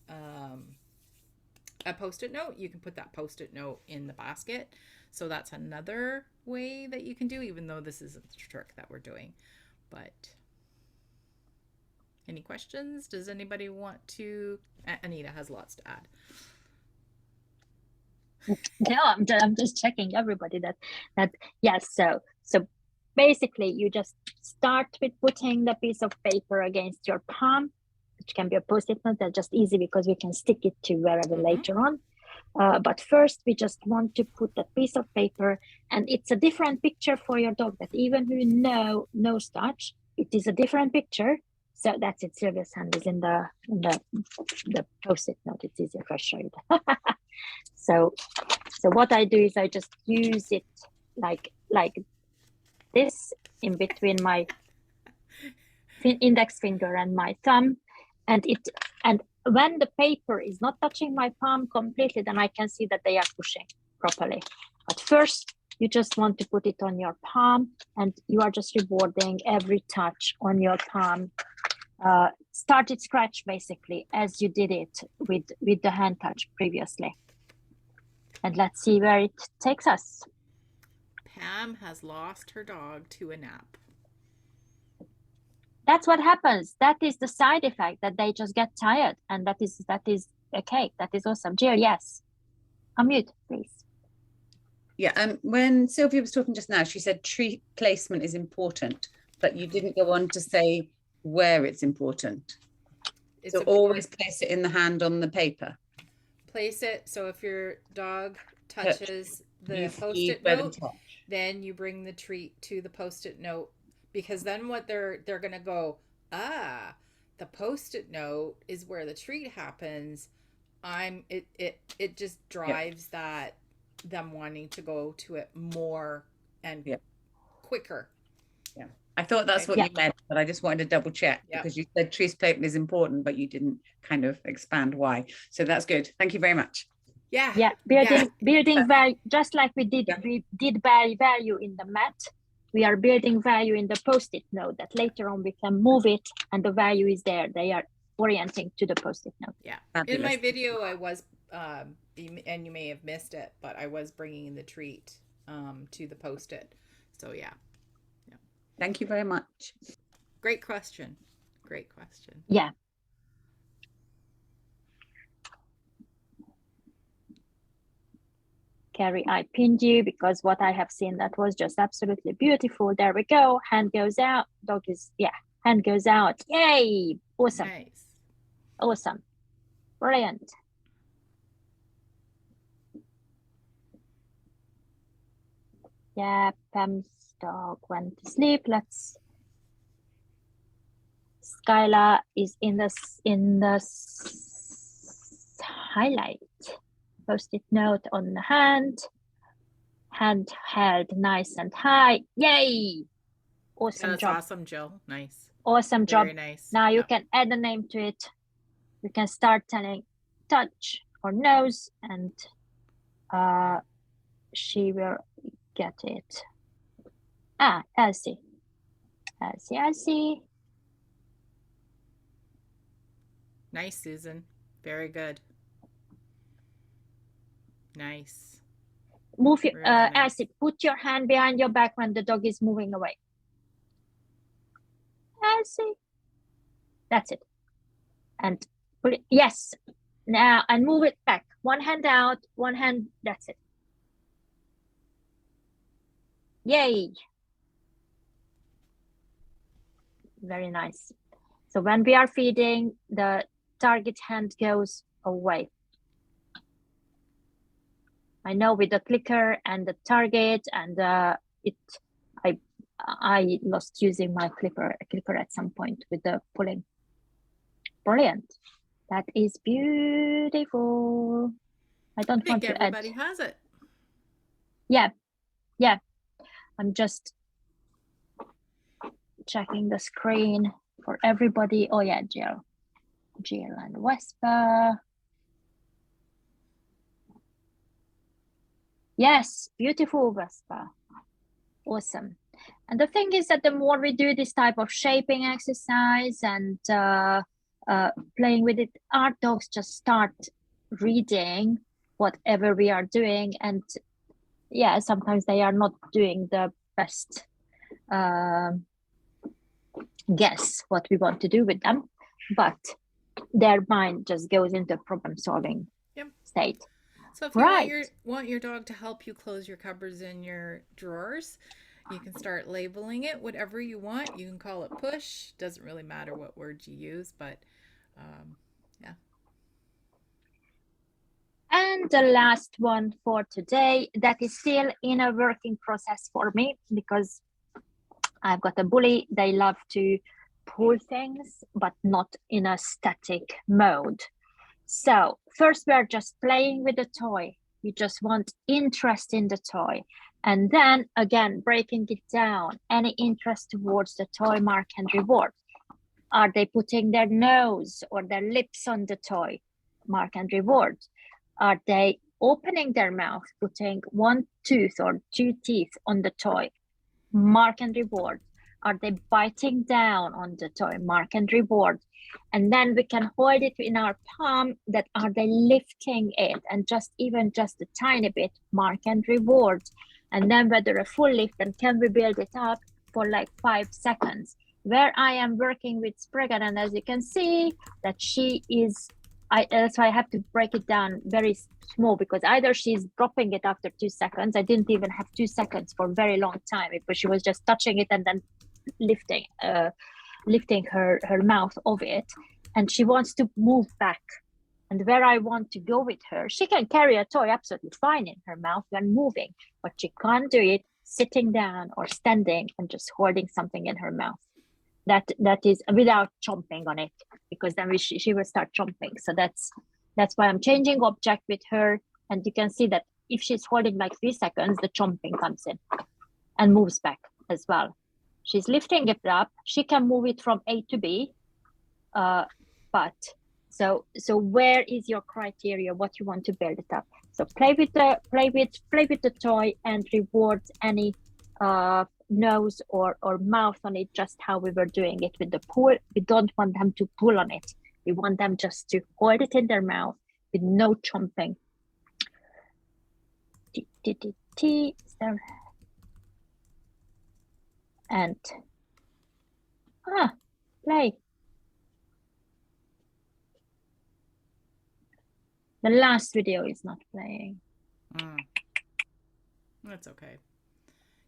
a post-it note. You can put that post-it note in the basket. So that's another way that you can do, even though this isn't the trick that we're doing. But any questions? Does anybody want to? Anita has lots to add. No, I'm just checking everybody that yes. So basically, you just start with putting the piece of paper against your palm, which can be a post-it note. That's just easy because we can stick it to wherever later on. But first, we just want to put that piece of paper, and it's a different picture for your dog. That even who knows touch, it is a different picture. So that's it. Sylvia's hand is in the post-it note. It's easier if I show you that. So what I do is I just use it like this in between my index finger and my thumb, and when the paper is not touching my palm completely, then I can see that they are pushing properly. But first, you just want to put it on your palm, and you are just rewarding every touch on your palm. Started scratch basically as you did it with the hand touch previously. And let's see where it takes us. Pam has lost her dog to a nap. That's what happens. That is the side effect, that they just get tired, and that is okay. That is awesome. Jill, yes. Unmute, please. Yeah, when Sylvia was talking just now, she said treat placement is important, but you didn't go on to say where it's important. So always place it in the hand on the paper. Place it, so if your dog touches the post-it note, then you bring the treat to the post-it note, because then what they're gonna go, the post-it note is where the treat happens. It just drives that them wanting to go to it more and quicker. Yeah, I thought that's what you meant, but I just wanted to double check because you said treat placement is important, but you didn't kind of expand why. So that's good. Thank you very much. Building value, just like we did value in the mat. We are building value in the post-it note that later on we can move it and the value is there. They are orienting to the post-it note. Yeah. Fabulous. In my video, I was, and you may have missed it, but I was bringing the treat to the post-it. So yeah. Thank you very much. Great question. Great question. Yeah. Carrie, I pinned you because what I have seen, that was just absolutely beautiful. There we go. Hand goes out. Dog is, yeah, hand goes out. Yay. Awesome. Nice. Awesome. Brilliant. Yeah, Pam's dog went to sleep. Let's. Skyla is in the highlight. Post-it note on the hand held nice and high. Yay! Awesome That's job. awesome, Jill. Nice. Awesome job. Very nice. Now you Yep. can add a name to it. You can start telling touch or nose, and she will get it. Ah, Elsie. Elsie. Nice, Susan. Very good. Nice. Move your, Really nice. Elsie, put your hand behind your back when the dog is moving away. Elsie. That's it. And put it, yes. Now, and move it back. One hand out, one hand, that's it. Yay. Very nice. So when we are feeding, the target hand goes away. I know with the clicker and the target and I lost using my clicker at some point with the pulling. Brilliant. That is beautiful. I don't I want think to add. everybody has it. Yeah. I'm just checking the screen for everybody. Oh yeah, Jill and Vespa. Yes, beautiful Vespa. Awesome. And the thing is that the more we do this type of shaping exercise and playing with it, our dogs just start reading whatever we are doing. And yeah, sometimes they are not doing the best guess what we want to do with them, but their mind just goes into problem solving state. So if you want your dog to help you close your cupboards and your drawers, you can start labeling it whatever you want. You can call it push. Doesn't really matter what words you use, but yeah. And the last one for today, that is still in a working process for me because I've got a bully. They love to pull things, but not in a static mode. So first we're just playing with the toy. You just want interest in the toy. And then again, breaking it down, any interest towards the toy, mark and reward. Are they putting their nose or their lips on the toy? Mark and reward. Are they opening their mouth, putting one tooth or two teeth on the toy? Mark and reward. Are they biting down on the toy? Mark and reward. And then we can hold it in our palm. That are they lifting it? And even just a tiny bit, mark and reward. And then whether a full lift, and can we build it up for like 5 seconds? Where I am working with Spriggan, and as you can see that she is, that's why I have to break it down very small, because either she's dropping it after 2 seconds. I didn't even have 2 seconds for a very long time because she was just touching it and then lifting her mouth of it, and she wants to move back. And where I want to go with her, she can carry a toy absolutely fine in her mouth when moving, but she can't do it sitting down or standing and just holding something in her mouth. That is without chomping on it, because then she will start chomping. So that's why I'm changing object with her. And you can see that if she's holding like 3 seconds, the chomping comes in and moves back as well. She's lifting it up. She can move it from A to B, but so where is your criteria? What you want to build it up? So play with the toy and reward any nose or mouth on it, just how we were doing it with the pull. We don't want them to pull on it. We want them just to hold it in their mouth with no chomping. And play. The last video is not playing. That's okay.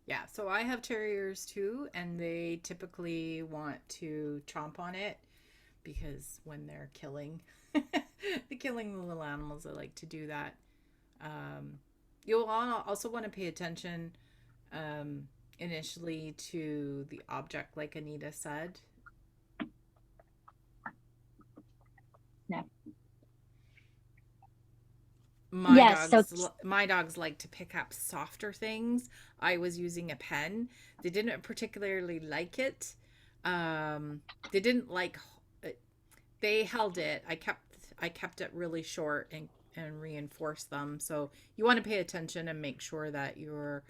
Yeah, so I have terriers too, and they typically want to chomp on it because when they're killing the little animals, they like to do that. You'll also want to pay attention initially to the object, like Anita said. Yeah. My dogs like to pick up softer things. I was using a pen. They didn't particularly like it. They didn't like it. They held it. I kept it really short and reinforced them. So you want to pay attention and make sure that you're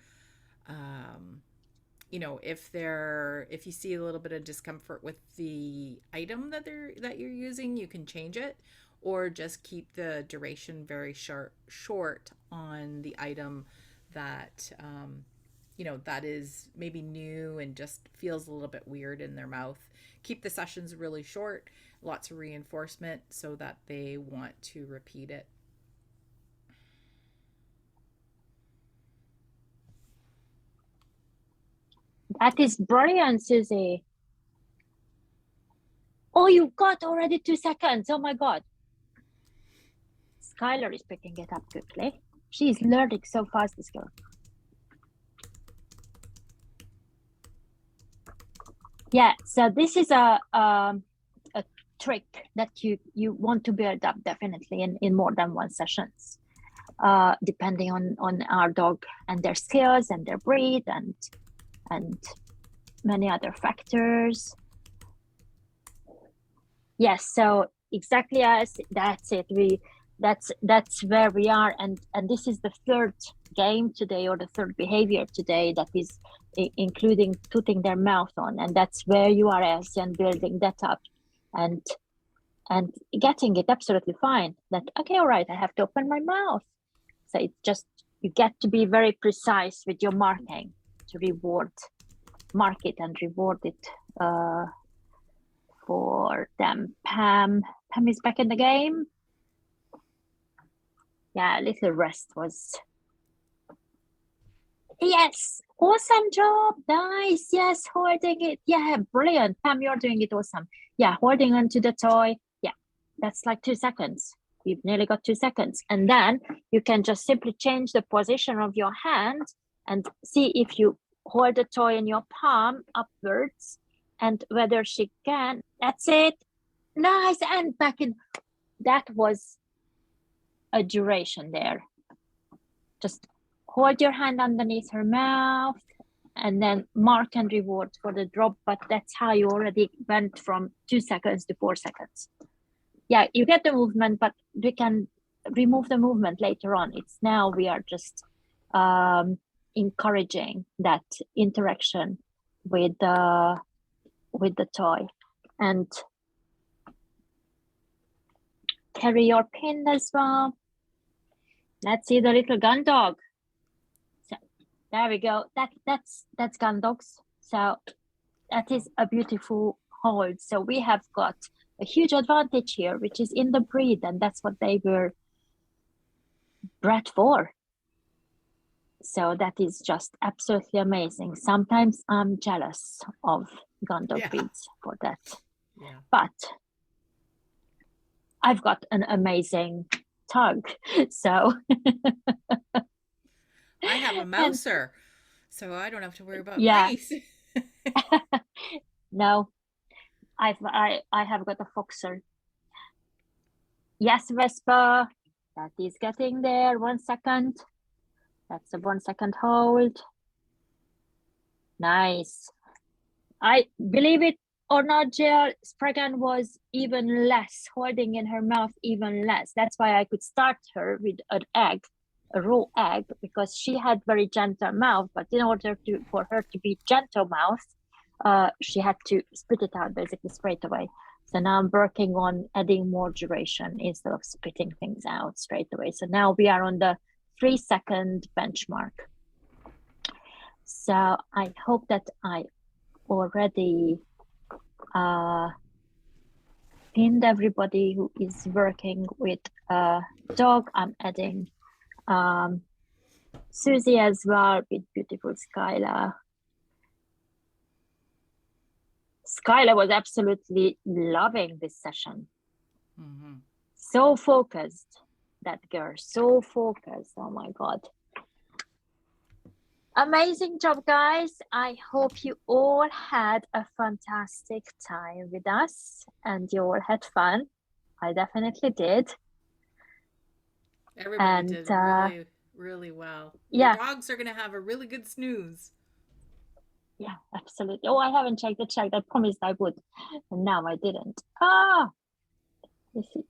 you know, if you see a little bit of discomfort with the item that you're using, you can change it, or just keep the duration very short on the item that you know, that is maybe new and just feels a little bit weird in their mouth. Keep the sessions really short, lots of reinforcement so that they want to repeat it. That is brilliant, Susie. Oh, you got already 2 seconds. Oh my God. Skylar is picking it up quickly. She's learning so fast, this girl. Yeah, so this is a trick that you want to build up definitely in more than one sessions, depending on our dog and their skills and their breed and many other factors. Yes, so exactly as that's it. That's where we are, and this is the third game today, or the third behavior today, that is including putting their mouth on, and that's where you are as and building that up and getting it absolutely fine. That okay, all right, I have to open my mouth. So it's just, you get to be very precise with your marking to mark it and reward it for them. Pam is back in the game. Yeah, a little rest was. Yes, awesome job, nice. Yes, holding it. Yeah, brilliant. Pam, you're doing it awesome. Yeah, holding onto the toy. Yeah, that's like 2 seconds. You've nearly got 2 seconds. And then you can just simply change the position of your hand and see if you hold the toy in your palm upwards and whether she can. That's it. Nice. And back in. That was a duration there. Just hold your hand underneath her mouth and then mark and reward for the drop. But that's how you already went from 2 seconds to 4 seconds. Yeah, you get the movement, but we can remove the movement later on. It's now we are just encouraging that interaction with the toy. And carry your pin as well. Let's see the little gun dog. So there we go. That's gun dogs. So that is a beautiful hold. So we have got a huge advantage here, which is in the breed, and that's what they were bred for. So that is just absolutely amazing. Sometimes I'm jealous of gun dog breeds for that. Yeah. But I've got an amazing tug. So I have a mouser, so I don't have to worry about mice. No, I have got a foxer. Yes, Vespa, that is getting there. 1 second. That's a 1 second hold. Nice. I believe it or not, Jill, Spraggan was even less, holding in her mouth even less. That's why I could start her with an egg raw egg because she had very gentle mouth, but in order for her to be gentle mouth, she had to spit it out basically straight away. So now I'm working on adding more duration instead of spitting things out straight away. So now we are on the 3-second benchmark. So I hope that I already pinned everybody who is working with a dog. I'm adding Susie as well with beautiful Skylar. Skylar was absolutely loving this session. Mm-hmm. So focused, that girl, so focused. Oh my God. Amazing job, guys. I hope you all had a fantastic time with us and you all had fun. I definitely did. Everybody did really, really well. Yeah. Your dogs are going to have a really good snooze. Yeah, absolutely. Oh, I haven't checked the chat. I promised I would. And now I didn't. Let's see.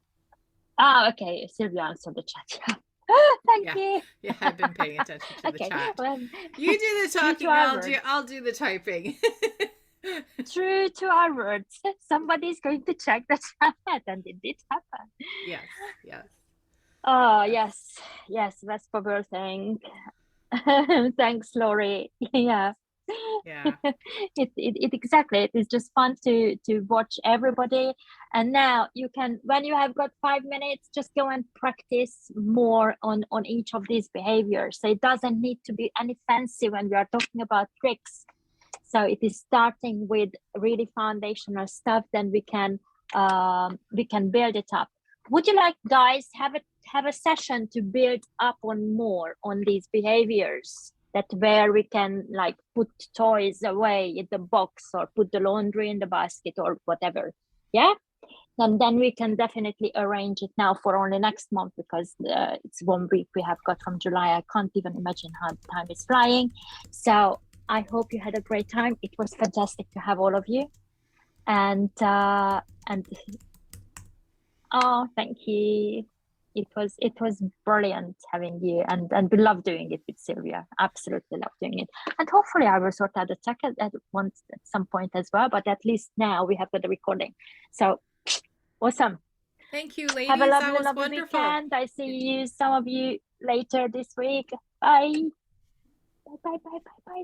Okay. Sylvia answered the chat. Thank you. Yeah, I've been paying attention to the chat. Well, You do the talking, I'll do the typing. True to our words. Somebody's going to check the chat, and it did happen. Yes, yes. Oh, yes. Vespa birthing. Thanks, Laurie. Yeah. It exactly. It is just fun to watch everybody. And now you can, when you have got 5 minutes, just go and practice more on each of these behaviors. So it doesn't need to be any fancy when we are talking about tricks. So it is starting with really foundational stuff, then we can build it up. Would you like, guys, have a session to build up on more on these behaviors, that where we can like put toys away in the box or put the laundry in the basket or whatever? Yeah. And then we can definitely arrange it now for only next month, because it's 1 week we have got from July. I can't even imagine how time is flying. So I hope you had a great time. It was fantastic to have all of you. And oh, thank you. It was brilliant having you, and we love doing it with Sylvia. Absolutely love doing it. And hopefully I will sort out the tech at some point as well, but at least now we have got the recording. So awesome. Thank you, ladies. Have a lovely, that was lovely wonderful. weekend. I see you, some of you later this week. Bye. Bye.